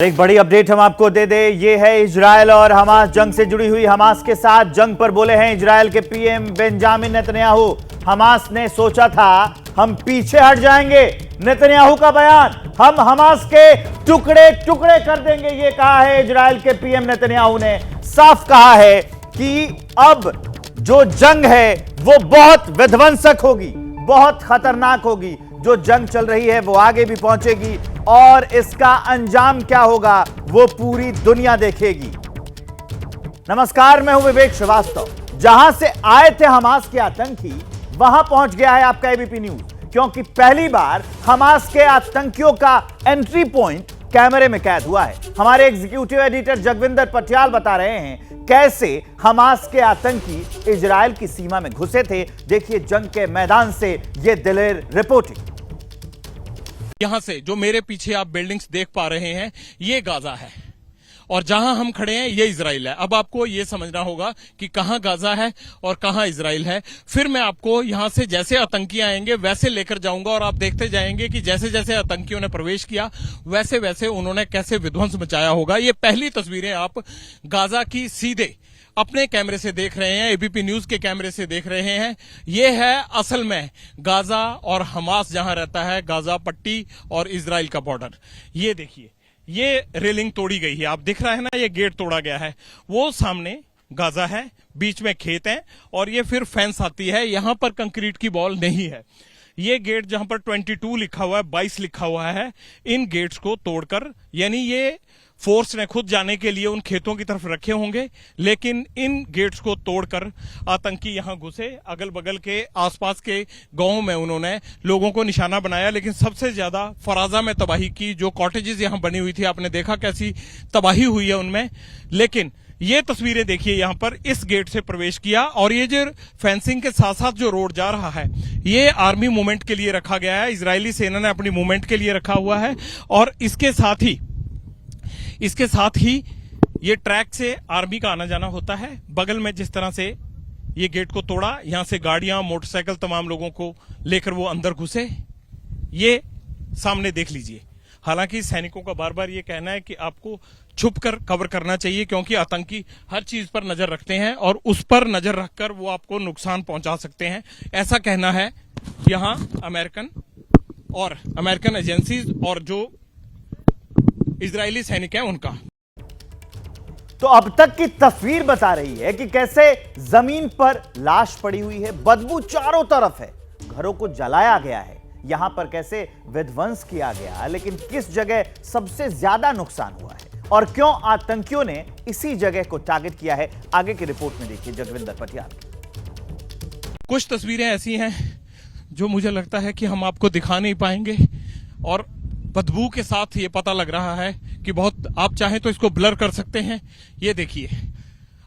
एक बड़ी अपडेट हम आपको दे दें, ये है इजरायल और हमास जंग से जुड़ी हुई। हमास के साथ जंग पर बोले हैं इजरायल के पीएम बेंजामिन नेतन्याहू। हमास ने सोचा था हम पीछे हट जाएंगे, नेतन्याहू का बयान, हम हमास के टुकड़े टुकड़े कर देंगे, ये कहा है इजरायल के पीएम नेतन्याहू ने। साफ कहा है कि अब जो जंग है वो बहुत विध्वंसक होगी, बहुत खतरनाक होगी। जो जंग चल रही है वो आगे भी पहुंचेगी और इसका अंजाम क्या होगा वो पूरी दुनिया देखेगी। नमस्कार, मैं हूं विवेक श्रीवास्तव। जहां से आए थे हमास के आतंकी, वहां पहुंच गया है आपका एबीपी न्यूज, क्योंकि पहली बार हमास के आतंकियों का एंट्री पॉइंट कैमरे में कैद हुआ है। हमारे एग्जीक्यूटिव एडिटर जगविंदर पटियाल बता रहे हैं कैसे हमास के आतंकी इजरायल की सीमा में घुसे थे। देखिए जंग के मैदान से यह दिलेर रिपोर्टिंग। यहां से जो मेरे पीछे आप बिल्डिंग्स देख पा रहे हैं, ये गाजा है और जहां हम खड़े हैं ये इजराइल है। अब आपको ये समझना होगा कि कहां गाजा है और कहां इजराइल है। फिर मैं आपको यहां से जैसे आतंकी आएंगे वैसे लेकर जाऊंगा और आप देखते जाएंगे कि जैसे जैसे आतंकियों ने प्रवेश किया वैसे वैसे उन्होंने कैसे विध्वंस मचाया होगा। ये पहली तस्वीरें आप गाजा की सीधे अपने कैमरे से देख रहे हैं, एबीपी न्यूज के कैमरे से देख रहे हैं। ये है असल में गाजा और हमास जहां रहता है, गाजा पट्टी और इजराइल का बॉर्डर। ये देखिए, ये रेलिंग तोड़ी गई है, आप दिख रहा है ना, ये गेट तोड़ा गया है। वो सामने गाजा है, बीच में खेत है और ये फिर फेंस आती है। यहां पर कंक्रीट की वॉल नहीं है। ये गेट जहां पर 22 लिखा हुआ है, 22 लिखा हुआ है, इन गेट्स को तोड़कर, यानी ये फोर्स ने खुद जाने के लिए उन खेतों की तरफ रखे होंगे, लेकिन इन गेट्स को तोड़कर आतंकी यहां घुसे। अगल बगल के आसपास के गांवों में उन्होंने लोगों को निशाना बनाया, लेकिन सबसे ज्यादा फराजा में तबाही की। जो कॉटेजेस यहां बनी हुई थी, आपने देखा कैसी तबाही हुई है उनमें। लेकिन ये तस्वीरें देखिए, यहां पर इस गेट से प्रवेश किया और ये जो फेंसिंग के साथ साथ जो रोड जा रहा है, ये आर्मी मूवमेंट के लिए रखा गया है। इजरायली सेना ने अपनी मूवमेंट के लिए रखा हुआ है और इसके साथ ही ये ट्रैक से आर्मी का आना जाना होता है। बगल में जिस तरह से ये गेट को तोड़ा, यहां से गाड़ियां, मोटरसाइकिल, तमाम लोगों को लेकर वो अंदर घुसे। ये सामने देख लीजिए। हालांकि सैनिकों का बार बार ये कहना है कि आपको छुपकर कवर करना चाहिए, क्योंकि आतंकी हर चीज पर नजर रखते हैं और उस पर नजर रखकर वो आपको नुकसान पहुंचा सकते हैं। ऐसा कहना है यहां अमेरिकन एजेंसीज और जो इजरायली सैनिक हैं उनका। तो अब तक की तस्वीर बता रही है कि कैसे जमीन पर लाश पड़ी हुई है, बदबू चारों तरफ है, घरों को जलाया गया है, यहां पर कैसे विध्वंस किया गया, लेकिन किस जगह सबसे ज्यादा नुकसान हुआ है और क्यों आतंकियों ने इसी जगह को टारगेट किया है, आगे की रिपोर्ट में देखिए जगविंदर पटियाल। कुछ तस्वीरें ऐसी हैं जो मुझे लगता है कि हम आपको दिखा नहीं पाएंगे और बदबू के साथ ये पता लग रहा है कि बहुत, आप चाहें तो इसको ब्लर कर सकते हैं। ये देखिए,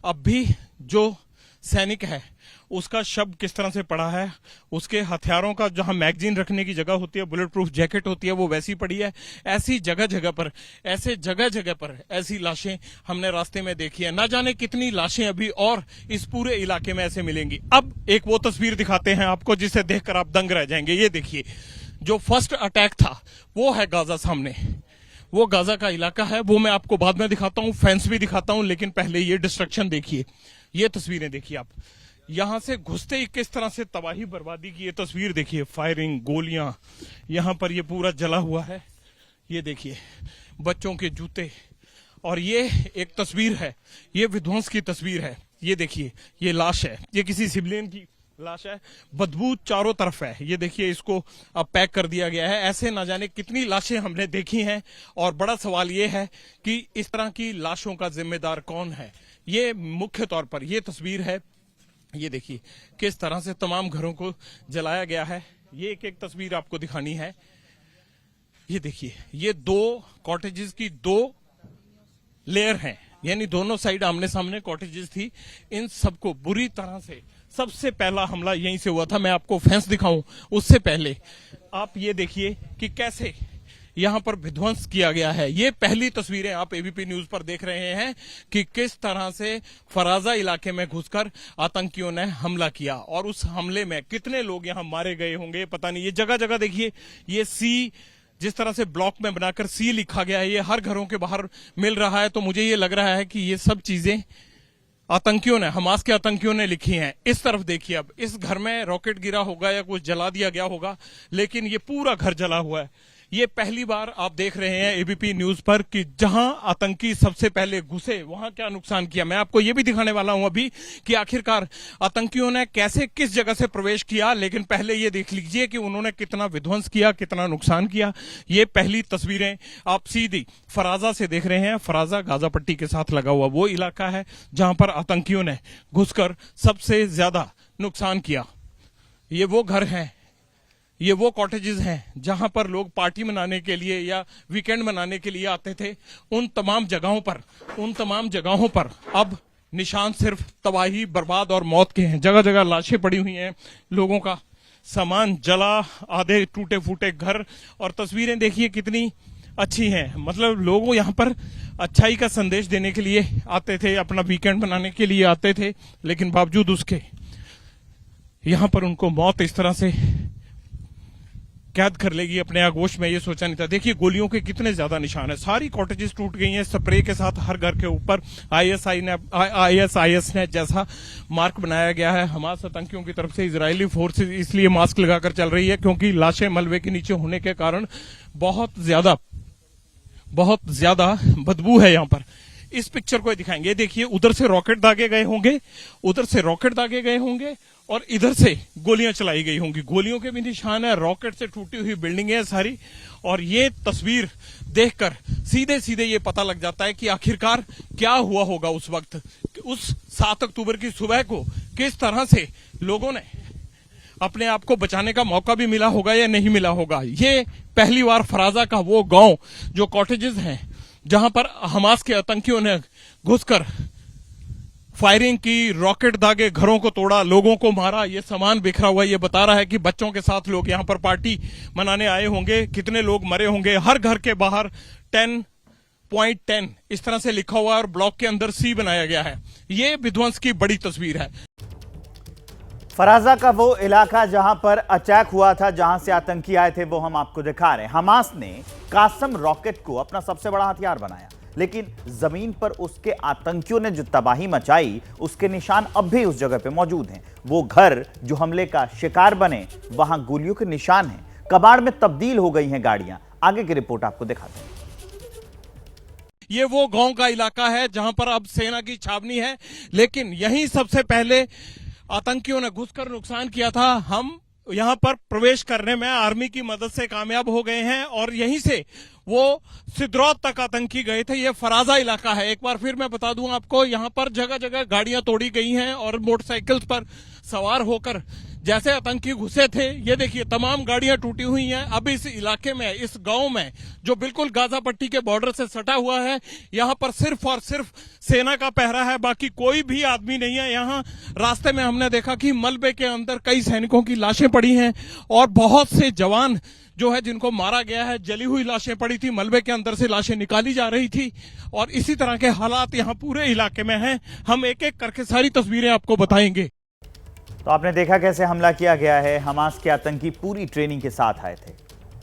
अब भी जो सैनिक है उसका शव किस तरह से पड़ा है, उसके हथियारों का जहां मैगजीन रखने की जगह होती है, बुलेट प्रूफ जैकेट होती है, वो वैसी पड़ी है। ऐसी जगह जगह पर ऐसी लाशें हमने रास्ते में देखी है। ना जाने कितनी लाशें अभी और इस पूरे इलाके में ऐसे मिलेंगी। अब एक वो तस्वीर दिखाते हैं आपको जिसे देखकर आप दंग रह जाएंगे। ये देखिए, जो फर्स्ट अटैक था वो है गाजा सामने, वो गाजा का इलाका है, वो मैं आपको बाद में दिखाता हूं, फेंस भी दिखाता हूं, लेकिन पहले ये डिस्ट्रक्शन देखिए। ये तस्वीरें देखिए आप, यहां से घुसते ही किस तरह से तबाही बर्बादी की ये तस्वीर देखिए। फायरिंग, गोलियां, यहां पर ये पूरा जला हुआ है। ये देखिए, बच्चों के जूते, और ये एक तस्वीर है, ये विध्वंस की तस्वीर है। ये देखिए, ये लाश है, ये किसी सिविलियन की लाश है। बदबू चारों तरफ है। ये देखिए, इसको अब पैक कर दिया गया है। ऐसे ना जाने कितनी लाशें हमने देखी हैं और बड़ा सवाल ये है कि इस तरह की लाशों का जिम्मेदार कौन है। ये मुख्य तौर पर ये तस्वीर है। ये देखिए किस तरह से तमाम घरों को जलाया गया है। ये एक एक तस्वीर आपको दिखानी है। ये देखिए, ये दो कॉटेजेस की 2 लेयर हैं, यानी दोनों साइड आमने सामने कॉटेजेस थी। इन सबको बुरी तरह से, सबसे पहला हमला यहीं से हुआ था। मैं आपको फेंस दिखाऊं उससे पहले आप ये देखिए कि कैसे यहां पर विध्वंस किया गया है। ये पहली तस्वीरें आप एबीपी न्यूज पर देख रहे हैं कि किस तरह से फराजा इलाके में घुसकर आतंकियों ने हमला किया और उस हमले में कितने लोग यहां मारे गए होंगे पता नहीं। ये जगह जगह देखिए, ये जिस तरह से ब्लॉक में बनाकर सी लिखा गया है, ये हर घरों के बाहर मिल रहा है। तो मुझे ये लग रहा है कि ये सब चीजें आतंकियों ने, हमास के आतंकियों ने लिखी हैं। इस तरफ देखिए, अब इस घर में रॉकेट गिरा होगा या कुछ जला दिया गया होगा, लेकिन ये पूरा घर जला हुआ है। ये पहली बार आप देख रहे हैं एबीपी न्यूज पर कि जहां आतंकी सबसे पहले घुसे वहां क्या नुकसान किया। मैं आपको ये भी दिखाने वाला हूं अभी कि आखिरकार आतंकियों ने कैसे, किस जगह से प्रवेश किया। लेकिन पहले ये देख लीजिए कि उन्होंने कितना विध्वंस किया, कितना नुकसान किया। ये पहली तस्वीरें आप सीधी फराजा से देख रहे हैं। फराजा गाजा पट्टी के साथ लगा हुआ वो इलाका है जहां पर आतंकियों ने घुसकर सबसे ज्यादा नुकसान किया। ये वो घर हैं, ये वो कॉटेजेस हैं जहां पर लोग पार्टी मनाने के लिए या वीकेंड मनाने के लिए आते थे। उन तमाम जगहों पर अब निशान सिर्फ तबाही, बर्बाद और मौत के हैं। जगह जगह लाशें पड़ी हुई हैं, लोगों का सामान जला, आधे टूटे फूटे घर। और तस्वीरें देखिए कितनी अच्छी हैं। मतलब लोग यहाँ पर अच्छाई का संदेश देने के लिए आते थे, अपना वीकेंड मनाने के लिए आते थे, लेकिन बावजूद उसके यहाँ पर उनको मौत इस तरह से कैद कर लेगी अपने आगोश में, ये सोचा नहीं था। देखिए गोलियों के कितने ज्यादा निशान है। सारी कॉटेजेस टूट गई हैं स्प्रे के साथ हर घर के ऊपर। आईएसआईएस ने जैसा मार्क बनाया गया है हमास आतंकियों की तरफ से, इजरायली फोर्सेस इसलिए मास्क लगाकर चल रही है क्योंकि लाशें मलबे के नीचे होने के कारण बहुत ज्यादा बदबू है यहाँ पर। इस पिक्चर को दिखाएंगे, देखिए उधर से रॉकेट दागे गए होंगे, और इधर से गोलियां चलाई गई होंगी। गोलियों के भी निशान है, रॉकेट से टूटी हुई बिल्डिंगें है सारी। और ये तस्वीर देखकर सीधे ये पता लग जाता है कि आखिरकार क्या हुआ होगा उस वक्त, उस 7 अक्टूबर की सुबह को किस तरह से लोगों ने अपने आप को बचाने का मौका भी मिला होगा या नहीं मिला होगा। ये पहली बार फराजा का वो गांव जो कॉटेजेस हैं जहां पर हमास के आतंकियों ने घुसकर फायरिंग की, रॉकेट दागे, घरों को तोड़ा, लोगों को मारा, ये सामान बिखरा हुआ। ये बता रहा है कि बच्चों के साथ लोग यहाँ पर पार्टी मनाने आए होंगे, कितने लोग मरे होंगे। हर घर के बाहर 10.10 इस तरह से लिखा हुआ है और ब्लॉक के अंदर सी बनाया गया है। ये विध्वंस की बड़ी तस्वीर है। फराजा का वो इलाका जहां पर अटैक हुआ था, जहां से आतंकी आए थे, वो हम आपको दिखा रहे हैं। हमास ने कासम रॉकेट को अपना सबसे बड़ा हथियार बनाया, लेकिन जमीन पर उसके आतंकियों ने जो तबाही मचाई उसके निशान अब भी उस जगह पे मौजूद हैं। वो घर जो हमले का शिकार बने, वहां गोलियों के निशान हैं। कबाड़ में तब्दील हो गई हैं गाड़ियां। आगे की रिपोर्ट आपको दिखाते हैं। ये वो गांव का इलाका है जहां पर अब सेना की छावनी है, लेकिन यहीं सबसे पहले आतंकियों ने घुसकर नुकसान किया था। हम यहां पर प्रवेश करने में आर्मी की मदद से कामयाब हो गए हैं और यहीं से वो सिद्रौत तक आतंकी गए थे। ये फराजा इलाका है। एक बार फिर मैं बता दूं आपको, यहां पर जगह जगह गाड़ियां तोड़ी गई हैं और मोटरसाइकिल्स पर सवार होकर जैसे आतंकी घुसे थे, ये देखिए तमाम गाड़ियां टूटी हुई हैं। अब इस इलाके में, इस गांव में जो बिल्कुल गाजा पट्टी के बॉर्डर से सटा हुआ है, यहां पर सिर्फ और सिर्फ सेना का पहरा है, बाकी कोई भी आदमी नहीं है। यहां रास्ते में हमने देखा कि मलबे के अंदर कई सैनिकों की लाशें पड़ी हैं और बहुत से जवान जो है जिनको मारा गया है, जली हुई लाशें पड़ी थी, मलबे के अंदर से लाशें निकाली जा रही थी। और इसी तरह के हालात यहां पूरे इलाके में हैं। हम एक एक करके सारी तस्वीरें आपको बताएंगे। तो आपने देखा कैसे हमला किया गया है। हमास के आतंकी पूरी ट्रेनिंग के साथ आए थे।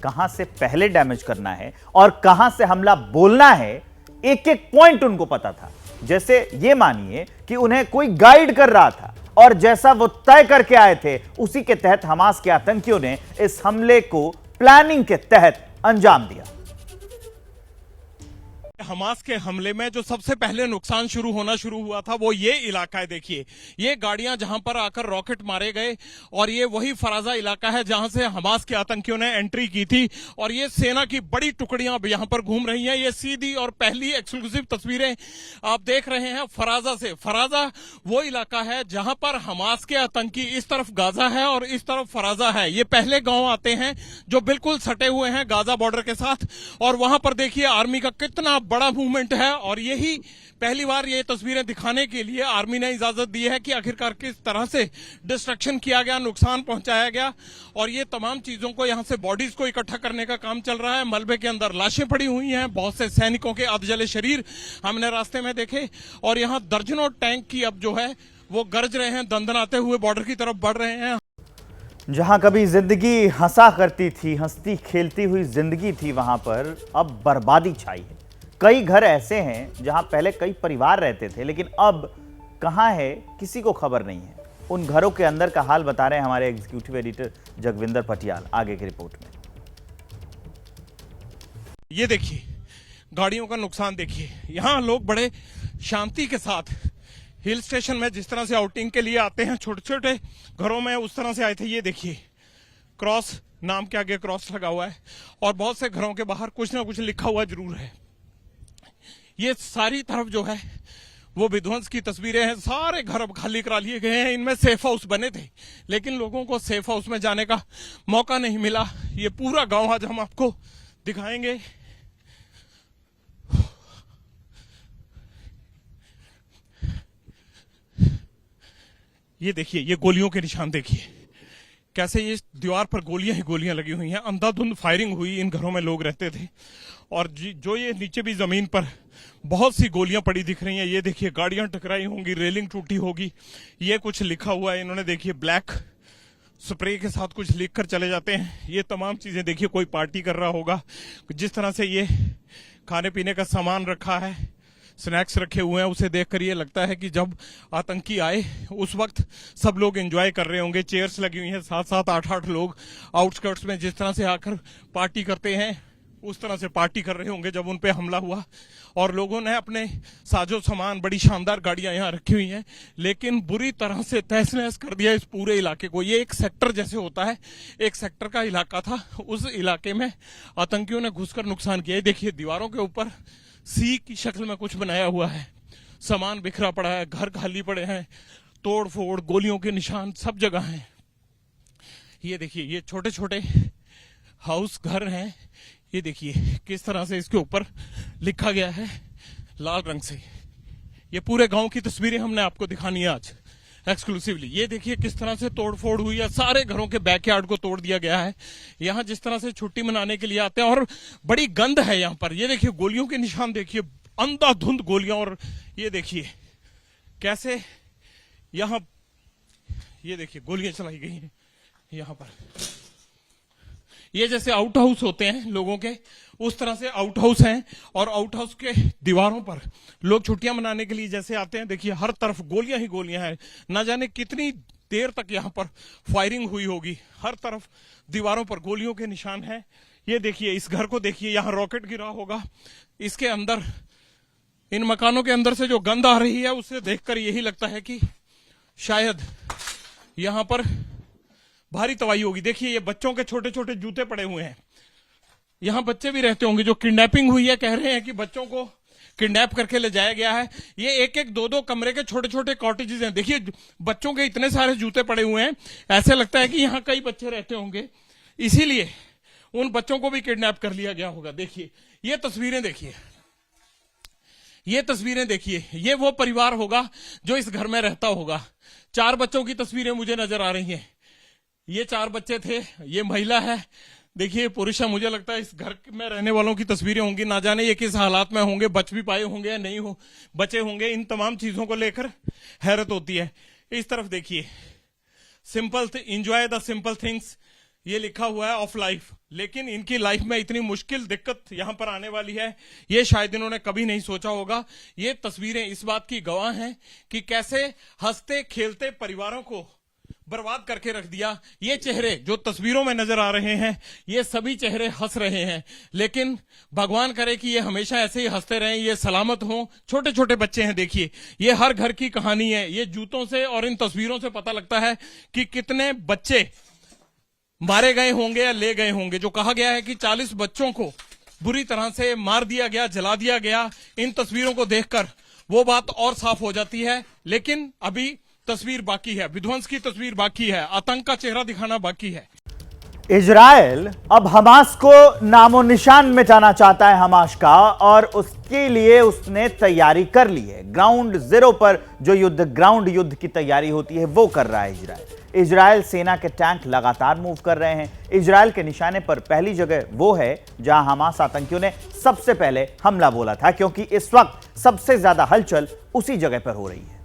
कहां से पहले डैमेज करना है और कहां से हमला बोलना है, एक एक पॉइंट उनको पता था। जैसे ये मानिए कि उन्हें कोई गाइड कर रहा था और जैसा वो तय करके आए थे, उसी के तहत हमास के आतंकियों ने इस हमले को प्लानिंग के तहत अंजाम दिया। हमास के हमले में जो सबसे पहले नुकसान शुरू हुआ था वो ये इलाका है। देखिए ये गाड़ियां जहां पर आकर रॉकेट मारे गए और ये वही फराजा इलाका है जहां से हमास के आतंकियों ने एंट्री की थी और ये सेना की बड़ी टुकड़ियां अब यहां पर घूम रही हैं। ये सीधी और पहली एक्सक्लूसिव तस्वीरें आप देख रहे हैं फराजा से। फराजा वो इलाका है जहां पर हमास के आतंकी, इस तरफ गाजा है और इस तरफ फराजा है। ये पहले गांव आते हैं जो बिल्कुल सटे हुए हैं गाजा बॉर्डर के साथ और वहां पर देखिए आर्मी का कितना बड़ा मूवमेंट है। और यही पहली बार ये तस्वीरें दिखाने के लिए आर्मी ने इजाजत दी है कि आखिरकार किस तरह से डिस्ट्रक्शन किया गया, नुकसान पहुंचाया गया। और ये तमाम चीजों को, यहां से बॉडीज को इकट्ठा करने का काम चल रहा है। मलबे के अंदर लाशें पड़ी हुई हैं, बहुत से सैनिकों के अधजले शरीर हमने रास्ते में देखे और यहां दर्जनों टैंक की अब जो है वो गरज रहे हैं, दंदनाते हुए बॉर्डर की तरफ बढ़ रहे हैं। जहां कभी जिंदगी हंसा करती थी, हंसती खेलती हुई जिंदगी थी, वहां पर अब बर्बादी छाई है। कई घर ऐसे हैं जहां पहले कई परिवार रहते थे, लेकिन अब कहां है किसी को खबर नहीं है। उन घरों के अंदर का हाल बता रहे हैं हमारे एग्जीक्यूटिव एडिटर जगविंदर पटियाल आगे की रिपोर्ट में। ये देखिए गाड़ियों का नुकसान देखिए। यहाँ लोग बड़े शांति के साथ हिल स्टेशन में जिस तरह से आउटिंग के लिए आते हैं, छोटे छोटे घरों में उस तरह से आए थे। ये देखिए क्रॉस नाम के आगे क्रॉस लगा हुआ है और बहुत से घरों के बाहर कुछ ना कुछ लिखा हुआ जरूर है। ये सारी तरफ जो है वो विध्वंस की तस्वीरें हैं। सारे घर अब खाली करा लिए गए हैं। इनमें सेफ हाउस बने थे, लेकिन लोगों को सेफ हाउस में जाने का मौका नहीं मिला। ये पूरा गांव आज हम आपको दिखाएंगे। ये देखिए, ये गोलियों के निशान देखिए, कैसे ये दीवार पर गोलियां ही गोलियां लगी हुई हैं। अंधाधुंध फायरिंग हुई। इन घरों में लोग रहते थे और जो ये नीचे भी जमीन पर बहुत सी गोलियां पड़ी दिख रही हैं। ये देखिए गाड़ियां टकराई होंगी, रेलिंग टूटी होगी। ये कुछ लिखा हुआ है इन्होंने, देखिए ब्लैक स्प्रे के साथ कुछ लिख कर चले जाते हैं। ये तमाम चीजें देखिए, कोई पार्टी कर रहा होगा। जिस तरह से ये खाने पीने का सामान रखा है, स्नैक्स रखे हुए हैं, उसे देखकर ये लगता है कि जब आतंकी आए उस वक्त सब लोग एंजॉय कर रहे होंगे। चेयर्स लगी हुई हैं, 7-7, 8-8 लोग आउटस्कर्ट्स में जिस तरह से आकर पार्टी करते हैं उस तरह से पार्टी कर रहे होंगे जब उन पे हमला हुआ। और लोगों ने अपने साजो सामान, बड़ी शानदार गाड़ियां यहाँ रखी हुई हैं, लेकिन बुरी तरह से तहस नहस कर दिया इस पूरे इलाके को। ये एक सेक्टर जैसे होता है, एक सेक्टर का इलाका था, उस इलाके में आतंकियों ने घुसकर नुकसान किया। देखिए दीवारों के ऊपर सी की शक्ल में कुछ बनाया हुआ है, सामान बिखरा पड़ा है, घर खाली पड़े हैं, तोड़ फोड़, गोलियों के निशान सब जगह हैं। ये देखिए ये छोटे छोटे हाउस घर हैं। ये देखिए किस तरह से इसके ऊपर लिखा गया है लाल रंग से। ये पूरे गांव की तस्वीरें हमने आपको दिखानी है आज एक्सक्लूसिवली। ये देखिए किस तरह से तोड़ फोड़ हुई है, सारे घरों के बैकयार्ड को तोड़ दिया गया है। यहाँ जिस तरह से छुट्टी मनाने के लिए आते हैं और बड़ी गंध है यहाँ पर। ये देखिए गोलियों के निशान देखिए, अंधाधुंध गोलियां। और ये देखिए कैसे यहाँ, ये देखिए गोलियां चलाई गई हैं यहाँ पर। ये जैसे आउट हाउस होते हैं लोगों के, उस तरह से आउट हाउस हैं और आउट हाउस के दीवारों पर लोग छुट्टियां मनाने के लिए जैसे आते हैं। देखिए हर तरफ गोलियां ही गोलियां हैं। ना जाने कितनी देर तक यहां पर फायरिंग हुई होगी। हर तरफ दीवारों पर गोलियों के निशान हैं। ये देखिए इस घर को देखिए, यहां रॉकेट गिरा होगा। इसके अंदर, इन मकानों के अंदर से जो गंध आ रही है उसे देखकर यही लगता है कि शायद यहां पर भारी तबाही होगी। देखिए ये बच्चों के छोटे छोटे जूते पड़े हुए हैं। यहां बच्चे भी रहते होंगे। जो किडनैपिंग हुई है, कह रहे हैं कि बच्चों को किडनैप करके ले जाया गया है। ये एक एक दो दो कमरे के छोटे छोटे कॉटेजेस हैं। देखिए बच्चों के इतने सारे जूते पड़े हुए हैं, ऐसे लगता है कि यहाँ कई बच्चे रहते होंगे, इसीलिए उन बच्चों को भी किडनैप कर लिया गया होगा। देखिए ये तस्वीरें देखिए, ये तस्वीरें देखिए। ये वो परिवार होगा जो इस घर में रहता होगा। 4 बच्चों की तस्वीरें मुझे नजर आ रही हैं। ये 4 बच्चे थे, ये महिला है, देखिए पुरुष है। मुझे लगता है इस घर में रहने वालों की तस्वीरें होंगी। ना जाने ये किस हालात में होंगे, बच भी पाए होंगे या नहीं हो बचे होंगे। इन तमाम चीजों को लेकर हैरत होती है। इस तरफ देखिए, simple enjoy the simple things, ये लिखा हुआ है ऑफ लाइफ। लेकिन इनकी लाइफ में इतनी मुश्किल दिक्कत यहां पर आने वाली है, ये शायद इन्होंने कभी नहीं सोचा होगा। ये तस्वीरें इस बात की गवाह हैं कि कैसे हंसते खेलते परिवारों को बर्बाद करके रख दिया। ये चेहरे जो तस्वीरों में नजर आ रहे हैं, ये सभी चेहरे हंस रहे हैं, लेकिन भगवान करे कि ये हमेशा ऐसे ही हंसते रहें, ये सलामत हों। छोटे छोटे बच्चे हैं, देखिए ये हर घर की कहानी है। ये जूतों से और इन तस्वीरों से पता लगता है कि कितने बच्चे मारे गए होंगे या ले गए होंगे। जो कहा गया है कि 40 बच्चों को बुरी तरह से मार दिया गया, जला दिया गया। इन तस्वीरों को देखकर वो बात और साफ हो जाती है, लेकिन अभी तस्वीर बाकी है, विध्वंस की तस्वीर बाकी है, आतंक का चेहरा दिखाना बाकी है। इजराइल अब हमास को नामो निशान मिटाना चाहता है हमास का, और उसके लिए उसने तैयारी कर ली है। ग्राउंड जीरो पर जो युद्ध, ग्राउंड युद्ध की तैयारी होती है, वो कर रहा है इजराइल। इजराइल सेना के टैंक लगातार मूव कर रहे हैं। इजराइल के निशाने पर पहली जगह वो है जहां हमास आतंकियों ने सबसे पहले हमला बोला था, क्योंकि इस वक्त सबसे ज्यादा हलचल उसी जगह पर हो रही है।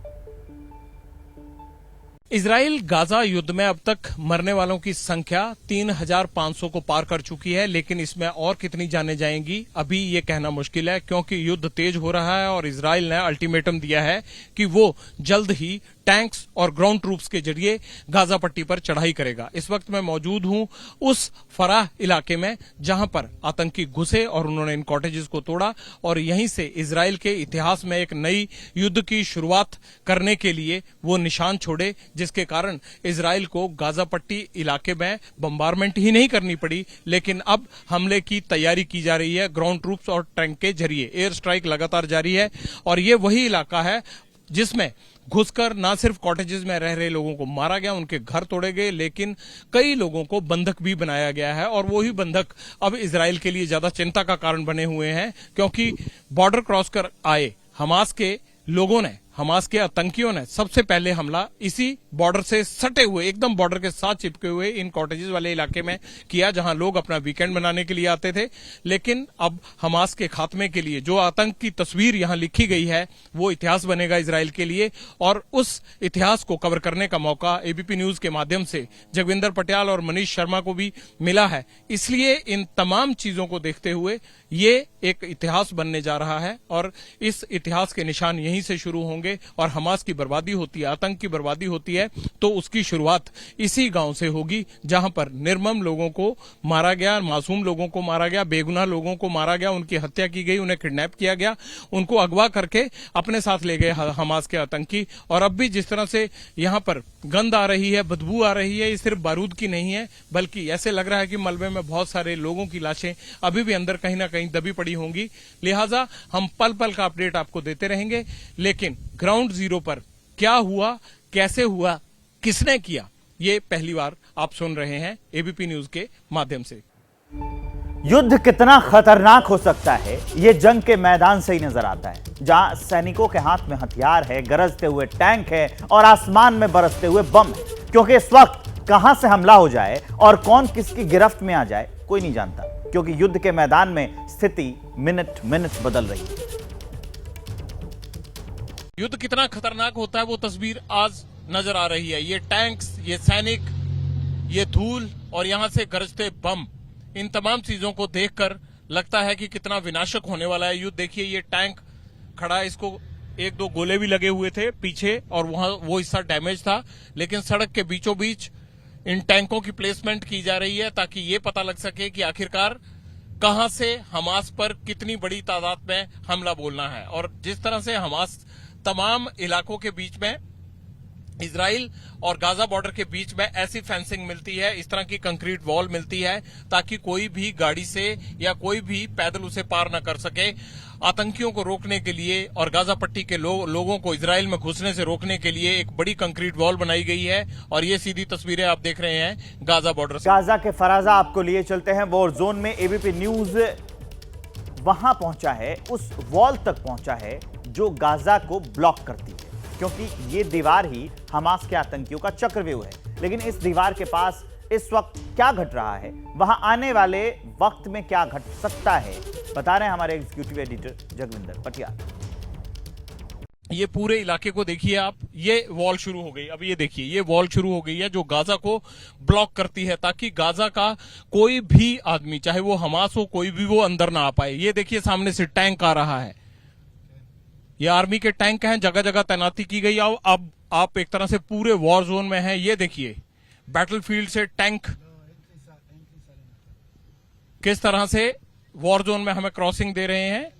इजराइल गाजा युद्ध में अब तक मरने वालों की संख्या 3,500 को पार कर चुकी है, लेकिन इसमें और कितनी जाने जाएंगी अभी ये कहना मुश्किल है, क्योंकि युद्ध तेज हो रहा है और इजराइल ने अल्टीमेटम दिया है कि वो जल्द ही टैंक्स और ग्राउंड ट्रूप्स के जरिए गाजा पट्टी पर चढ़ाई करेगा। इस वक्त मैं मौजूद हूं उस फराह इलाके में जहां पर आतंकी घुसे और उन्होंने इन कॉटेजेस को तोड़ा और यहीं से इजराइल के इतिहास में एक नई युद्ध की शुरुआत करने के लिए वो निशान छोड़े, जिसके कारण इजराइल को गाजा पट्टी इलाके में बम्बारमेंट ही नहीं करनी पड़ी, लेकिन अब हमले की तैयारी की जा रही है ग्राउंड ट्रूप्स और टैंक के जरिए। एयर स्ट्राइक लगातार जारी है और ये वही इलाका है जिसमें घुसकर ना सिर्फ कॉटेजेस में रह रहे लोगों को मारा गया, उनके घर तोड़े गए, लेकिन कई लोगों को बंधक भी बनाया गया है और वही बंधक अब इजराइल के लिए ज्यादा चिंता का कारण बने हुए हैं, क्योंकि बॉर्डर क्रॉस कर आए हमास के लोगों ने, हमास के आतंकियों ने सबसे पहले हमला इसी बॉर्डर से सटे हुए, एकदम बॉर्डर के साथ चिपके हुए इन कॉटेजेस वाले इलाके में किया, जहां लोग अपना वीकेंड मनाने के लिए आते थे। लेकिन अब हमास के खात्मे के लिए जो आतंक की तस्वीर यहां लिखी गई है वो इतिहास बनेगा इजराइल के लिए, और उस इतिहास को कवर करने का मौका एबीपी न्यूज के माध्यम से जगविंदर पटियाल और मनीष शर्मा को भी मिला है। इसलिए इन तमाम चीजों को देखते हुए ये एक इतिहास बनने जा रहा है और इस इतिहास के निशान यहीं से शुरू होंगे और हमास की बर्बादी होती है, आतंक की बर्बादी होती है तो उसकी शुरुआत इसी गांव से होगी जहां पर निर्मम लोगों को मारा गया, मासूम लोगों को मारा गया, बेगुनाह लोगों को मारा गया, उनकी हत्या की गई, उन्हें किडनैप किया गया, उनको अगवा करके अपने साथ ले गए हमास के आतंकी। और अब भी जिस तरह से यहां पर गंध आ रही है, बदबू आ रही है, ये सिर्फ बारूद की नहीं है, बल्कि ऐसे लग रहा है कि मलबे में बहुत सारे लोगों की लाशें अभी भी अंदर कहीं ना कहीं दबी पड़ी होंगी। लिहाजा हम पल पल का अपडेट आपको देते रहेंगे, लेकिन ग्राउंड जीरो पर क्या हुआ, कैसे हुआ, किसने किया, ये पहली बार आप सुन रहे हैं एबीपी न्यूज के माध्यम से। युद्ध कितना खतरनाक हो सकता है ये जंग के मैदान से ही नजर आता है, जहां सैनिकों के हाथ में हथियार है, गरजते हुए टैंक है और आसमान में बरसते हुए बम है, क्योंकि इस वक्त कहां से हमला हो जाए और कौन किसकी गिरफ्त में आ जाए कोई नहीं जानता, क्योंकि युद्ध के मैदान में स्थिति मिनट मिनट बदल रही है। युद्ध कितना खतरनाक होता है वो तस्वीर आज नजर आ रही है। ये टैंक्स, ये सैनिक, ये धूल और यहां से गरजते बम, इन तमाम चीजों को देखकर लगता है कि कितना विनाशक होने वाला है युद्ध। देखिए ये टैंक खड़ा है, इसको एक दो गोले भी लगे हुए थे पीछे और वहां वो हिस्सा डैमेज था, लेकिन सड़क के बीचों बीच इन टैंकों की प्लेसमेंट की जा रही है ताकि ये पता लग सके कि आखिरकार कहां से हमास पर कितनी बड़ी तादाद में हमला बोलना है। और जिस तरह से हमास तमाम इलाकों के बीच में, इजराइल और गाजा बॉर्डर के बीच में ऐसी फेंसिंग मिलती है, इस तरह की कंक्रीट वॉल मिलती है ताकि कोई भी गाड़ी से या कोई भी पैदल उसे पार न कर सके। आतंकियों को रोकने के लिए और गाजा पट्टी के लोगों को इजराइल में घुसने से रोकने के लिए एक बड़ी कंक्रीट वॉल बनाई गई है और ये सीधी तस्वीरें आप देख रहे हैं गाजा बॉर्डर से। गाजा के फराजा आपको लिए चलते हैं वॉर जोन में। एबीपी न्यूज वहां पहुंचा है, उस वॉल तक पहुंचा है जो गाजा को ब्लॉक करती है, क्योंकि ये दीवार ही हमास के आतंकियों का चक्रव्यूह है। लेकिन इस दीवार के पास इस वक्त क्या घट रहा है, वहां आने वाले वक्त में क्या घट सकता है, बता रहे हैं हमारे एग्जीक्यूटिव एडिटर जगविंदर पटियाल। ये पूरे इलाके को देखिए आप, ये वॉल शुरू हो गई, अब ये देखिए ये वॉल शुरू हो गई है जो गाजा को ब्लॉक करती है ताकि गाजा का कोई भी आदमी, चाहे वो हमास हो, कोई भी, वो अंदर ना आ पाए। ये देखिए सामने से टैंक आ रहा है, ये आर्मी के टैंक हैं, जगह जगह तैनाती की गई। अब आप एक तरह से पूरे वॉर जोन में हैं। ये देखिए बैटलफील्ड से टैंक किस तरह से वॉर जोन में हमें क्रॉसिंग दे रहे हैं।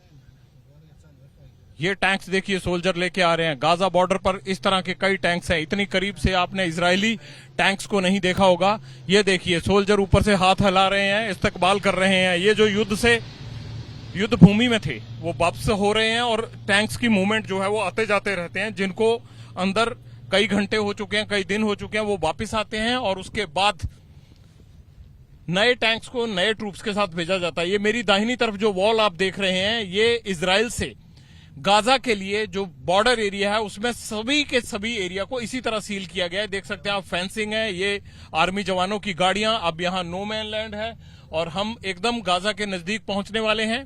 ये टैंक्स देखिए सोल्जर लेके आ रहे हैं। गाजा बॉर्डर पर इस तरह के कई टैंक्स हैं, इतनी करीब से आपने इजरायली टैंक्स को नहीं देखा होगा। ये देखिए सोल्जर ऊपर से हाथ हिला रहे हैं, इस्तकबाल कर रहे हैं। ये जो युद्ध भूमि में थे वो वापस हो रहे हैं और टैंक्स की मूवमेंट जो है वो आते जाते रहते हैं। जिनको अंदर कई घंटे हो चुके हैं, कई दिन हो चुके हैं, वो वापस आते हैं और उसके बाद नए टैंक्स को नए ट्रूप्स के साथ भेजा जाता है। ये मेरी दाहिनी तरफ जो वॉल आप देख रहे हैं, ये इजराइल से गाजा के लिए जो बॉर्डर एरिया है उसमें सभी के सभी एरिया को इसी तरह सील किया गया है। देख सकते हैं आप, फेंसिंग है, ये आर्मी जवानों की गाड़ियां। अब यहां नो मैन लैंड है और हम एकदम गाजा के नजदीक पहुंचने वाले हैं।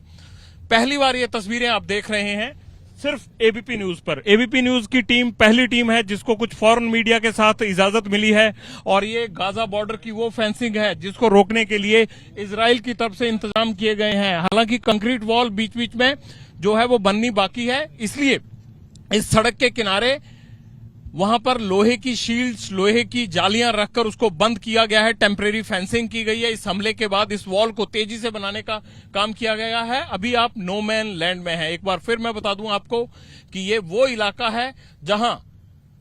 पहली बार ये तस्वीरें आप देख रहे हैं सिर्फ एबीपी न्यूज पर। एबीपी न्यूज की टीम पहली टीम है जिसको कुछ फॉरेन मीडिया के साथ इजाजत मिली है, और ये गाजा बॉर्डर की वो फेंसिंग है जिसको रोकने के लिए इजराइल की तरफ से इंतजाम किए गए हैं। हालांकि कंक्रीट वॉल बीच बीच में जो है वो बननी बाकी है, इसलिए इस सड़क के किनारे वहां पर लोहे की शील्ड्स, लोहे की जालियां रखकर उसको बंद किया गया है, टेम्परेरी फेंसिंग की गई है। इस हमले के बाद इस वॉल को तेजी से बनाने का काम किया गया है। अभी आप नो मैन लैंड में हैं। एक बार फिर मैं बता दूं आपको कि ये वो इलाका है जहां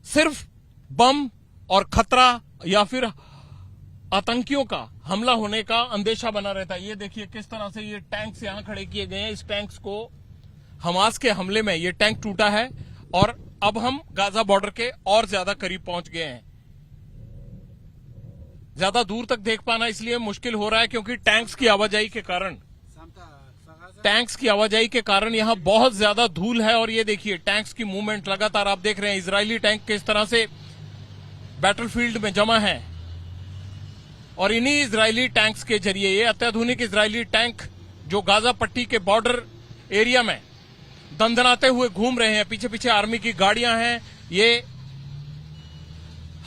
सिर्फ बम और खतरा या फिर आतंकियों का हमला होने का अंदेशा बना रहता है। ये देखिए किस तरह से ये टैंक्स यहां खड़े किए गए हैं। इस टैंक्स को हमास के हमले में ये टैंक टूटा है और अब हम गाजा बॉर्डर के और ज्यादा करीब पहुंच गए हैं। ज्यादा दूर तक देख पाना इसलिए मुश्किल हो रहा है क्योंकि टैंक्स की आवाजाही के कारण यहां बहुत ज्यादा धूल है। और ये देखिए टैंक्स की मूवमेंट लगातार आप देख रहे हैं। इजरायली टैंक किस तरह से बैटलफील्ड में जमा है, और इन्हीं इजरायली टैंक्स के जरिए ये अत्याधुनिक इजरायली टैंक जो गाजा पट्टी के बॉर्डर एरिया में दंदनाते हुए घूम रहे हैं। पीछे पीछे आर्मी की गाड़ियां हैं। ये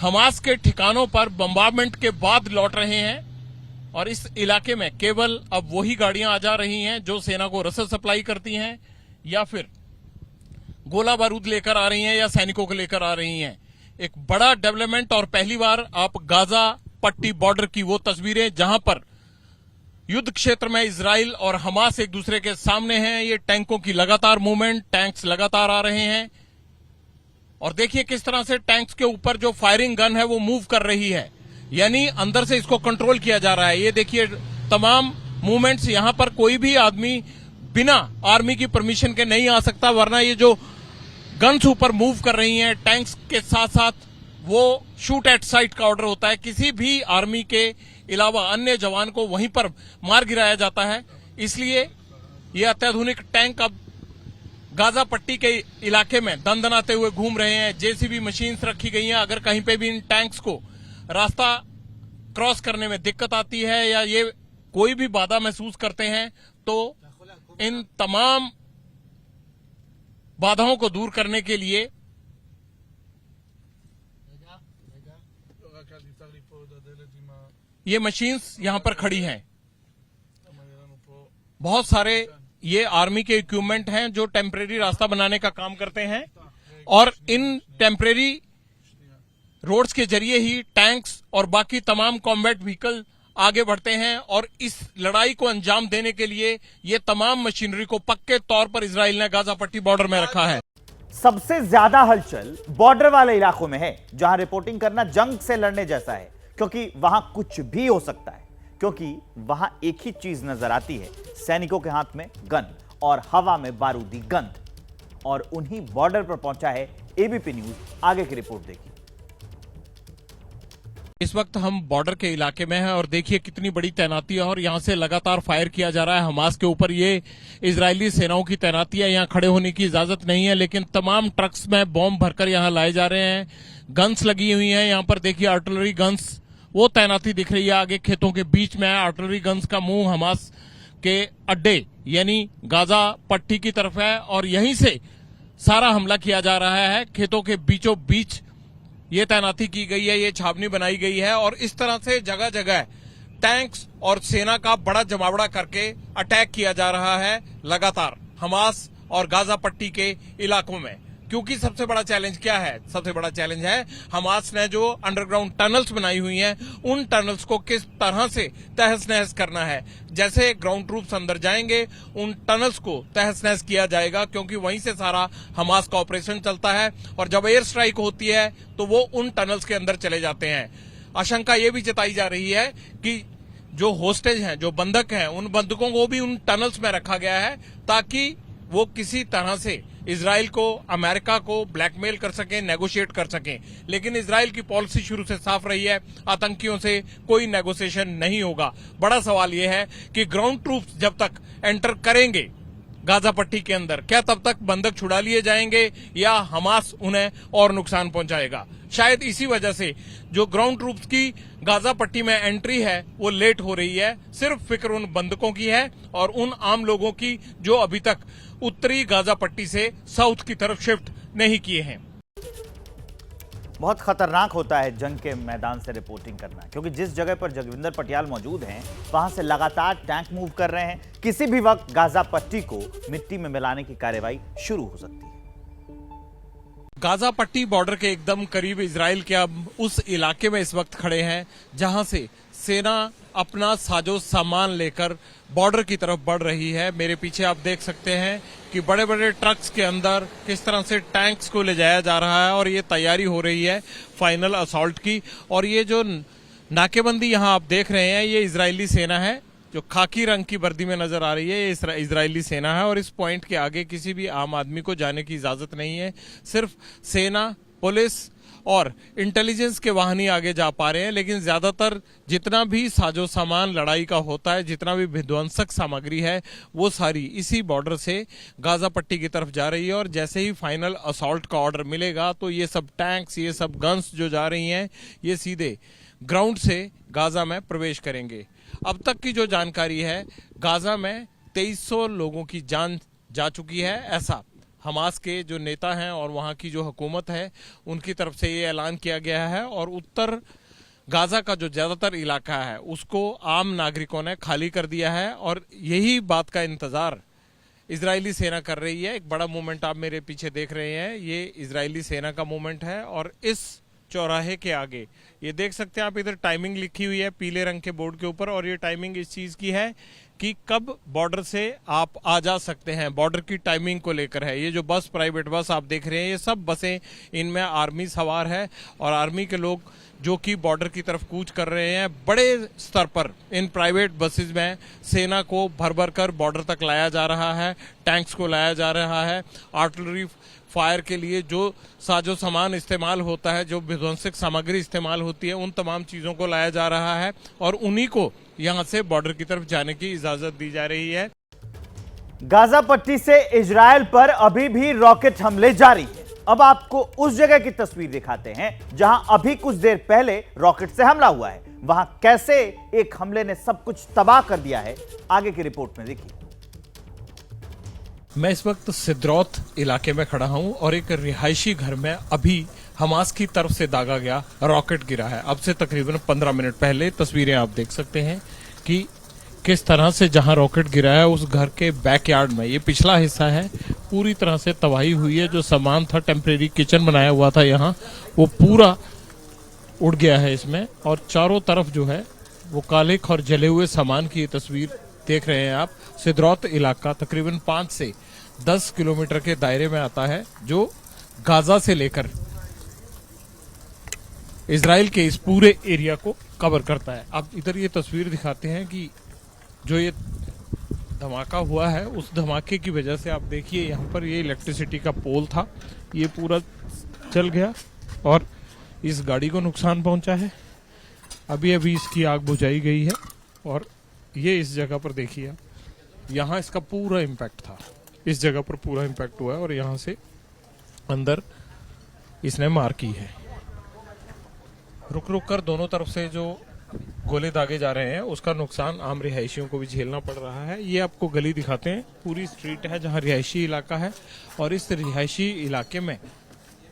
हमास के ठिकानों पर बम्बार्डमेंट के बाद लौट रहे हैं, और इस इलाके में केवल अब वही गाड़ियां आ जा रही हैं जो सेना को रसद सप्लाई करती हैं या फिर गोला बारूद लेकर आ रही हैं या सैनिकों को लेकर आ रही हैं। एक बड़ा डेवलपमेंट, और पहली बार आप गाजा पट्टी बॉर्डर की वो तस्वीरें जहां पर युद्ध क्षेत्र में इजराइल और हमास एक दूसरे के सामने हैं। ये टैंकों की लगातार मूवमेंट, टैंक्स लगातार आ रहे हैं, और देखिए किस तरह से टैंक्स के ऊपर जो फायरिंग गन है वो मूव कर रही है, यानी अंदर से इसको कंट्रोल किया जा रहा है। ये देखिए तमाम मूवमेंट्स, यहां पर कोई भी आदमी बिना आर्मी की परमिशन के नहीं आ सकता, वरना ये जो गन्स ऊपर मूव कर रही हैं टैंक्स के साथ साथ वो शूट एट साइट का ऑर्डर होता है। किसी भी आर्मी के अलावा अन्य जवान को वहीं पर मार गिराया जाता है। इसलिए ये अत्याधुनिक टैंक अब गाजा पट्टी के इलाके में दंदनाते हुए घूम रहे हैं। जेसीबी मशीन्स रखी गई हैं। अगर कहीं पे भी इन टैंक्स को रास्ता क्रॉस करने में दिक्कत आती है या ये कोई भी बाधा महसूस करते हैं तो इन तमाम बाधाओं को दूर करने के लिए ये मशीन्स यहां पर खड़ी हैं। बहुत सारे ये आर्मी के इक्विपमेंट हैं जो टेम्परेरी रास्ता बनाने का काम करते हैं, और इन टेम्परेरी रोड्स के जरिए ही टैंक्स और बाकी तमाम कॉम्बैट व्हीकल आगे बढ़ते हैं। और इस लड़ाई को अंजाम देने के लिए ये तमाम मशीनरी को पक्के तौर पर इजराइल ने गाजा पट्टी बॉर्डर में रखा है। सबसे ज्यादा हलचल बॉर्डर वाले इलाकों में है, जहां रिपोर्टिंग करना जंग से लड़ने जैसा है, क्योंकि वहां कुछ भी हो सकता है। क्योंकि वहां एक ही चीज नजर आती है, सैनिकों के हाथ में गन और हवा में बारूदी गंध। और उन्हीं बॉर्डर पर पहुंचा है एबीपी न्यूज। आगे की रिपोर्ट देखिए। इस वक्त हम बॉर्डर के इलाके में हैं और देखिए कितनी बड़ी तैनाती है, और यहां से लगातार फायर किया जा रहा है हमास के ऊपर। ये इजरायली सेनाओं की तैनाती है, यहां खड़े होने की इजाजत नहीं है, लेकिन तमाम ट्रक्स में बॉम्ब भरकर यहां लाए जा रहे हैं। गन्स लगी हुई हैं यहां पर, देखिए आर्टिलरी गन्स, वो तैनाती दिख रही है। आगे खेतों के बीच में है आर्टिलरी गन्स का मुंह हमास के अड्डे यानी गाजा पट्टी की तरफ है, और यहीं से सारा हमला किया जा रहा है। खेतों के बीचों बीच ये तैनाती की गई है, ये छावनी बनाई गई है, और इस तरह से जगह जगह टैंक्स और सेना का बड़ा जमावड़ा करके अटैक किया जा रहा है लगातार हमास और गाजा पट्टी के इलाकों में। क्योंकि सबसे बड़ा चैलेंज क्या है? सबसे बड़ा चैलेंज है हमास ने जो अंडरग्राउंड टनल्स बनाई हुई हैं, उन टनल्स को किस तरह से तहस नहस करना है। जैसे ग्राउंड ट्रूप्स अंदर जाएंगे उन टनल्स को तहस नहस किया जाएगा, क्योंकि वहीं से सारा हमास का ऑपरेशन चलता है, और जब एयर स्ट्राइक होती है तो वो उन टनल्स के अंदर चले जाते हैं। आशंका ये भी जताई जा रही है कि जो होस्टेज हैं, जो बंधक हैं, उन बंधकों को भी उन टनल्स में रखा गया है ताकि वो किसी तरह से इजराइल को, अमेरिका को ब्लैकमेल कर सकें, नेगोशिएट कर सकें। लेकिन इजराइल की पॉलिसी शुरू से साफ रही है, आतंकियों से कोई नेगोशिएशन नहीं होगा। बड़ा सवाल यह है कि ग्राउंड ट्रूप्स जब तक एंटर करेंगे गाजा पट्टी के अंदर, क्या तब तक बंधक छुड़ा लिए जाएंगे या हमास उन्हें और नुकसान पहुंचाएगा? शायद इसी वजह से जो ग्राउंड ट्रूप्स की गाजा पट्टी में एंट्री है वो लेट हो रही है। सिर्फ फिक्र उन बंधकों की है और उन आम लोगों की जो अभी तक उत्तरी गाजा पट्टी से साउथ की तरफ शिफ्ट नहीं किए हैं। बहुत खतरनाक होता है जंग के मैदान से रिपोर्टिंग करना, क्योंकि जिस जगह पर जगविंदर पटियाल मौजूद हैं वहां से लगातार टैंक मूव कर रहे हैं। किसी भी वक्त गाजा पट्टी को मिट्टी में मिलाने की कार्रवाई शुरू हो सकती है। गाजा पट्टी बॉर्डर के एकदम करीब इजराइल के अब उस इलाके में इस वक्त खड़े हैं जहां से सेना अपना साजो सामान लेकर बॉर्डर की तरफ बढ़ रही है। मेरे पीछे आप देख सकते हैं कि बड़े बड़े ट्रक्स के अंदर किस तरह से टैंक्स को ले जाया जा रहा है और ये तैयारी हो रही है फाइनल असॉल्ट की। और ये जो नाकेबंदी यहां आप देख रहे हैं ये इजरायली सेना है, जो खाकी रंग की वर्दी में नजर आ रही है ये इजरायली सेना है। और इस पॉइंट के आगे किसी भी आम आदमी को जाने की इजाजत नहीं है, सिर्फ सेना, पुलिस और इंटेलिजेंस के वाहन ही आगे जा पा रहे हैं। लेकिन ज्यादातर जितना भी साजो सामान लड़ाई का होता है, जितना भी विध्वंसक सामग्री है, वो सारी इसी बॉर्डर से गाजा पट्टी की तरफ जा रही है। और जैसे ही फाइनल असॉल्ट का ऑर्डर मिलेगा तो ये सब टैंक्स, ये सब गन्स जो जा रही हैं, ये सीधे ग्राउंड से गाजा में प्रवेश करेंगे। अब तक की जो जानकारी है, गाजा में 2300 लोगों की जान जा चुकी है, ऐसा हमास के जो नेता हैं और वहां की जो हुकूमत है उनकी तरफ से ये ऐलान किया गया है। और उत्तर गाजा का जो ज्यादातर इलाका है उसको आम नागरिकों ने खाली कर दिया है और यही बात का इंतजार इजरायली सेना कर रही है। एक बड़ा मूवमेंट आप मेरे पीछे देख रहे हैं, ये इजरायली सेना का मूवमेंट है। और इस चौराहे के आगे ये देख सकते हैं आप, इधर टाइमिंग लिखी हुई है पीले रंग के बोर्ड के ऊपर। और ये टाइमिंग इस चीज की है कि कब बॉर्डर से आप आ जा सकते हैं, बॉर्डर की टाइमिंग को लेकर है। ये जो बस, प्राइवेट बस आप देख रहे हैं, ये सब बसें, इनमें आर्मी सवार है और आर्मी के लोग जो कि बॉर्डर की तरफ कूच कर रहे हैं। बड़े स्तर पर इन प्राइवेट बसेस में सेना को भर भर कर बॉर्डर तक लाया जा रहा है, टैंक्स को लाया जा रहा है, आर्टिलरी फायर के लिए जो साजो सामान इस्तेमाल होता है, जो विध्वंसक सामग्री इस्तेमाल होती है, उन तमाम चीजों को लाया जा रहा है और उन्हीं को यहां से बॉर्डर की तरफ जाने की इजाजत दी जा रही है। गाजा पट्टी से इजरायल पर अभी भी रॉकेट हमले जारी है। अब आपको उस जगह की तस्वीर दिखाते हैं जहां अभी कुछ देर पहले रॉकेट से हमला हुआ है। वहां कैसे एक हमले ने सब कुछ तबाह कर दिया है, आगे की रिपोर्ट में देखिए। मैं इस वक्त सिद्रौत इलाके में खड़ा हूं और एक रिहायशी घर में अभी हमास की तरफ से दागा गया रॉकेट गिरा है। अब से तकरीबन 15 मिनट पहले तस्वीरें आप देख सकते हैं कि किस तरह से जहां रॉकेट गिरा है उस घर के बैकयार्ड में, ये पिछला हिस्सा है, पूरी तरह से तबाही हुई है। जो सामान था, टेम्परेरी किचन बनाया हुआ था यहाँ, वो पूरा उड़ गया है इसमें। और चारों तरफ जो है वो काले और जले हुए सामान की तस्वीर देख रहे हैं आप। सिद्रौत इलाका तकरीबन 5 से 10 किलोमीटर के दायरे में आता है, जो गाजा से लेकर इजराइल के इस पूरे एरिया को कवर करता है। अब इधर ये तस्वीर दिखाते हैं कि जो ये धमाका हुआ है, उस धमाके की वजह से आप देखिए यहाँ पर ये इलेक्ट्रिसिटी का पोल था, ये पूरा जल गया और इस गाड़ी को नुकसान पहुंचा है। अभी अभी इसकी आग बुझाई गई है और ये इस जगह पर देखिए आप, यहाँ इसका पूरा इम्पैक्ट था, इस जगह पर पूरा इम्पैक्ट हुआ है और यहाँ से अंदर इसने मार की है। रुक रुक कर दोनों तरफ से जो गोले दागे जा रहे हैं उसका नुकसान आम रिहायशियों को भी झेलना पड़ रहा है। ये आपको गली दिखाते हैं, पूरी स्ट्रीट है जहाँ रिहायशी इलाका है और इस रिहायशी इलाके में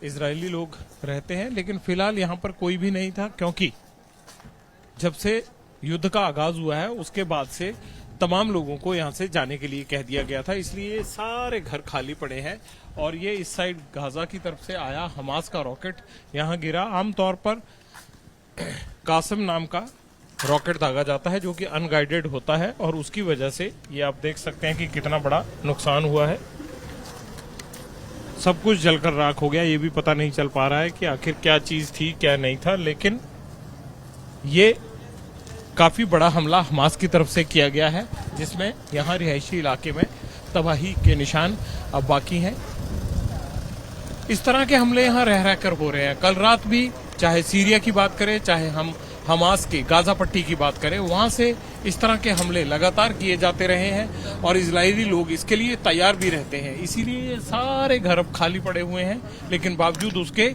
इजरायली लोग रहते हैं। लेकिन फिलहाल यहाँ पर कोई भी नहीं था, क्योंकि जब से युद्ध का आगाज हुआ है उसके बाद से तमाम लोगों को यहाँ से जाने के लिए कह दिया गया था, इसलिए सारे घर खाली पड़े हैं। और ये इस साइड गाजा की तरफ से आया हमास का रॉकेट यहाँ गिरा। आमतौर पर कासिम नाम का रॉकेट दागा जाता है जो कि अनगाइडेड होता है और उसकी वजह से ये आप देख सकते हैं कि कितना बड़ा नुकसान हुआ है। सब कुछ जलकर राख हो गया, ये भी पता नहीं चल पा रहा है कि आखिर क्या चीज थी क्या नहीं था। लेकिन ये काफी बड़ा हमला हमास की तरफ से किया गया है, जिसमें यहाँ रिहायशी इलाके में तबाही के निशान अब बाकी हैं। इस तरह के हमले यहाँ रह रहकर हो रहे हैं। कल रात भी चाहे सीरिया की बात करें, चाहे हम हमास के गाजा पट्टी की बात करें, वहां से इस तरह के हमले लगातार किए जाते रहे हैं और इजरायली लोग इसके लिए तैयार भी रहते हैं। इसीलिए ये सारे घर अब खाली पड़े हुए हैं। लेकिन बावजूद उसके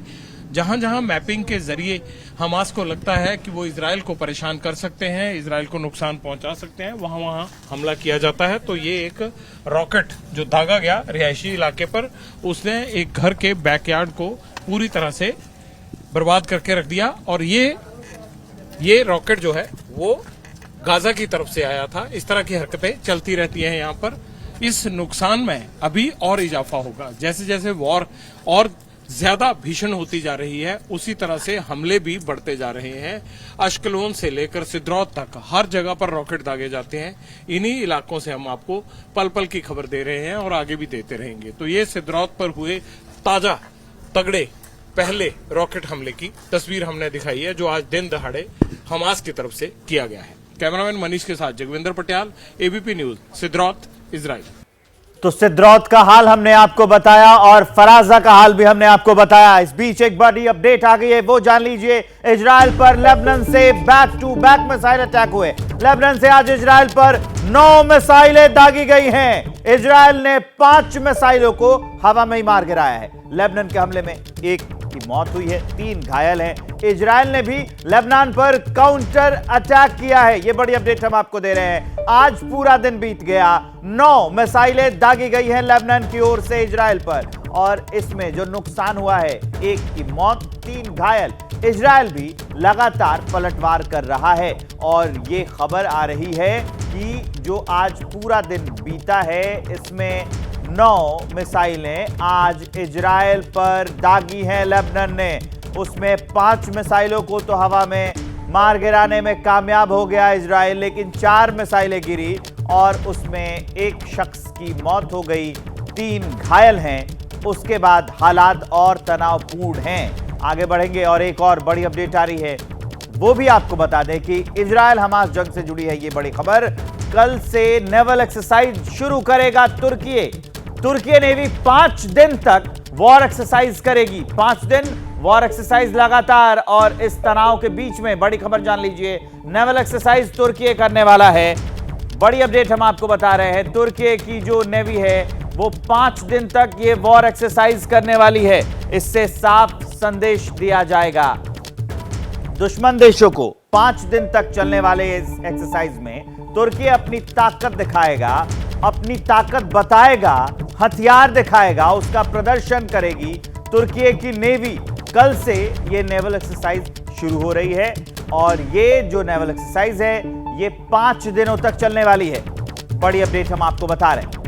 जहां जहां मैपिंग के जरिए हमास को लगता है कि वो इजराइल को परेशान कर सकते हैं, इजराइल को नुकसान पहुंचा सकते हैं, वहां वहां हमला किया जाता है। तो ये एक रॉकेट जो दागा गया रिहायशी इलाके पर, उसने एक घर के बैकयार्ड को पूरी तरह से बर्बाद करके रख दिया। और ये रॉकेट जो है वो गाजा की तरफ से आया था। इस तरह की हरकतें चलती रहती हैं यहाँ पर। इस नुकसान में अभी और इजाफा होगा। जैसे जैसे वॉर और ज्यादा भीषण होती जा रही है, उसी तरह से हमले भी बढ़ते जा रहे हैं। अश्कलोन से लेकर सिद्रौत तक हर जगह पर रॉकेट दागे जाते हैं। इन्हीं इलाकों से हम आपको पल पल की खबर दे रहे हैं और आगे भी देते रहेंगे। तो ये सिद्रौत पर हुए ताजा तगड़े पहले रॉकेट हमले की तस्वीर हमने दिखाई है, जो आज दिन दहाड़े हमास की तरफ से किया गया है। कैमरामैन मनीष के साथ Jagvinder Patiyal, ABP news, Sderot, Israel. तो सिद्रौत का हाल हमने आपको बताया और फराजा का हाल भी हमने आपको बताया। इस बीच एक बड़ी अपडेट आ गई है, वो जान लीजिए। इजराइल पर लेबनान से back to back missile attack हुए। लेबनान से आज इजराइल पर 9 मिसाइलें दागी गई हैं। इजराइल ने 5 मिसाइलों को हवा में ही मार गिराया है। लेबनान के हमले में 1 की मौत हुई है, 3 घायल हैं। इजराइल ने भी लेबनान पर काउंटर अटैक किया है। ये बड़ी अपडेट हम आपको दे रहे हैं। आज पूरा दिन बीत गया, 9 मिसाइलें दागी गई हैं लेबनान की ओर से इजराइल पर, और इसमें जो नुकसान हुआ है, 1 की मौत, 3 घायल। इजराइल भी लगातार पलटवार कर रहा है और ये खबर आ रही है कि जो आज पूरा दिन बीता है, इसमें 9 मिसाइलें आज इजराइल पर दागी हैं लेबनान ने। उसमें 5 मिसाइलों को तो हवा में मार गिराने में कामयाब हो गया इजराइल, लेकिन 4 मिसाइलें गिरी और उसमें 1 शख्स की मौत हो गई, 3 घायल हैं। उसके बाद हालात और तनावपूर्ण हैं। आगे बढ़ेंगे और एक और बड़ी अपडेट आ रही है, वो भी आपको बता दें कि इजराइल हमास जंग से जुड़ी है ये बड़ी खबर। कल से नेवल एक्सरसाइज शुरू करेगा तुर्की नेवी 5 दिन तक वॉर एक्सरसाइज करेगी। 5 दिन वॉर एक्सरसाइज लगातार, और इस तनाव के बीच में बड़ी खबर जान लीजिए, नेवल एक्सरसाइज तुर्की करने वाला है। बड़ी अपडेट हम आपको बता रहे हैं, तुर्की की जो नेवी है वो 5 दिन तक ये वॉर एक्सरसाइज करने वाली है। इससे साफ संदेश दिया जाएगा दुश्मन देशों को। 5 दिन तक चलने वाले इस एक्सरसाइज में तुर्की अपनी ताकत दिखाएगा, अपनी ताकत बताएगा, हथियार दिखाएगा, उसका प्रदर्शन करेगी तुर्की की नेवी। कल से ये नेवल एक्सरसाइज शुरू हो रही है और ये जो नेवल एक्सरसाइज है ये 5 दिनों तक चलने वाली है। बड़ी अपडेट हम आपको बता रहे हैं।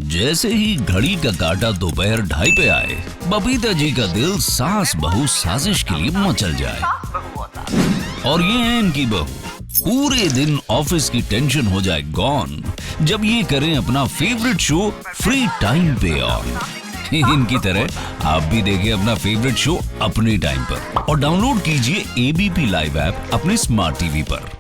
जैसे ही घड़ी का काटा दोपहर 2:30 पे आए, बबीता जी का दिल सास बहू साजिश के लिए मचल जाए। और ये है इनकी बहू, पूरे दिन ऑफिस की टेंशन हो जाए गॉन जब ये करें अपना फेवरेट शो फ्री टाइम पे ऑन। इनकी तरह आप भी देखिए अपना फेवरेट शो अपने टाइम पर और डाउनलोड कीजिए एबीपी लाइव ऐप अपने स्मार्ट टीवी पर।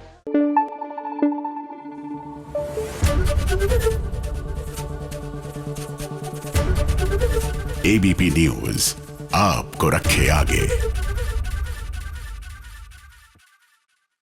एबीपी न्यूज आपको रखे आगे।